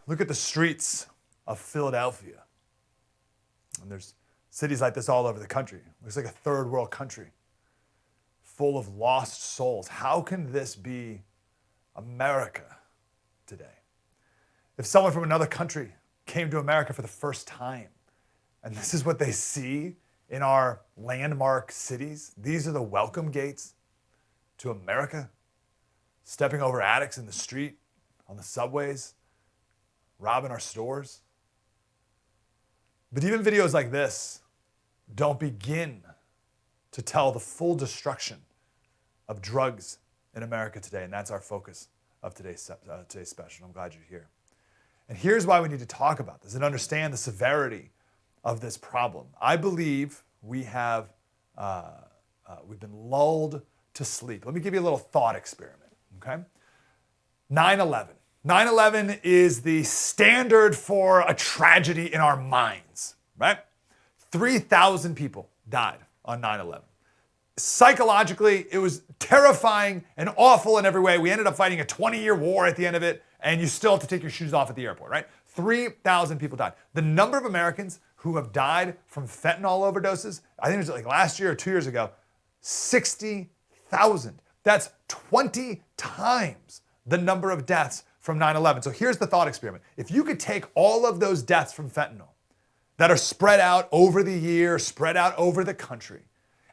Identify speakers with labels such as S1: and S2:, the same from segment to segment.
S1: Look at the streets of Philadelphia. And there's cities like this all over the country. Looks like a third world country full of lost souls. How can this be America today? If someone from another country came to America for the first time, and this is what they see in our landmark cities, these are the welcome gates to America, stepping over addicts in the street, on the subways, robbing our stores. But even videos like this don't begin to tell the full destruction of drugs in America today, and that's our focus of today's special. I'm glad you're here. And here's why we need to talk about this and understand the severity of this problem. I believe we've been lulled to sleep. Let me give you a little thought experiment, okay? 9/11. 9/11 is the standard for a tragedy in our minds, right? 3,000 people died on 9/11. Psychologically, it was terrifying and awful in every way. We ended up fighting a 20-year war at the end of it, and you still have to take your shoes off at the airport, right? 3,000 people died. The number of Americans who have died from fentanyl overdoses, I think it was like last year or 2 years ago, 60,000. That's 20 times the number of deaths from 9/11. So here's the thought experiment. If you could take all of those deaths from fentanyl that are spread out over the year, spread out over the country,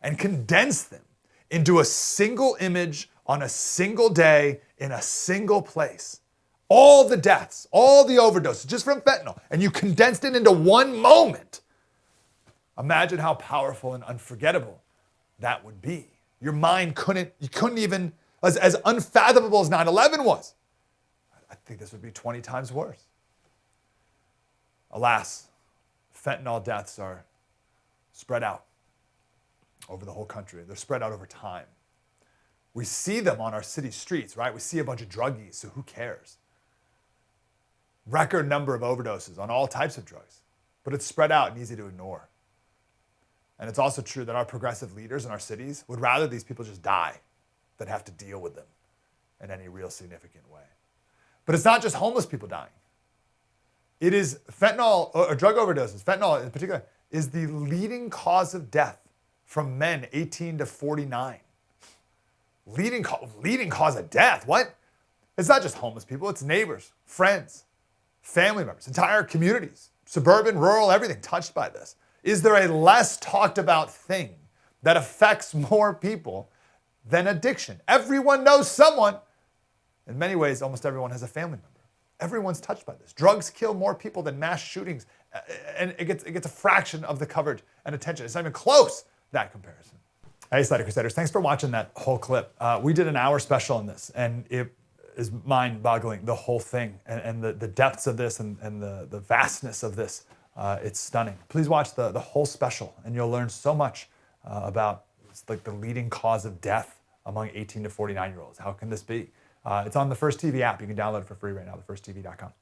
S1: and condense them into a single image on a single day in a single place, all the deaths, all the overdoses just from fentanyl, and you condensed it into one moment, imagine how powerful and unforgettable that would be. Your mind couldn't even, as unfathomable as 9/11 was, I think this would be 20 times worse. Alas, fentanyl deaths are spread out over the whole country. They're spread out over time. We see them on our city streets, right? We see a bunch of druggies, so who cares? Record number of overdoses on all types of drugs, but it's spread out and easy to ignore. And it's also true that our progressive leaders in our cities would rather these people just die than have to deal with them in any real significant way. But it's not just homeless people dying. It is fentanyl, or drug overdoses, fentanyl in particular, is the leading cause of death from men 18 to 49. Leading cause of death, what? It's not just homeless people, it's neighbors, friends, family members, entire communities, suburban, rural, everything touched by this. Is there a less talked about thing that affects more people than addiction? Everyone knows someone. In many ways, almost everyone has a family member. Everyone's touched by this. Drugs kill more people than mass shootings, and it gets a fraction of the coverage and attention. It's not even close, that comparison. Hey, Slater Crusaders, thanks for watching that whole clip. We did an hour special on this, and it is mind-boggling, the whole thing, and the depths of this and the vastness of this. It's stunning. Please watch the whole special, and you'll learn so much about like the leading cause of death among 18 to 49-year-olds. How can this be? It's on the First TV app. You can download it for free right now, thefirsttv.com.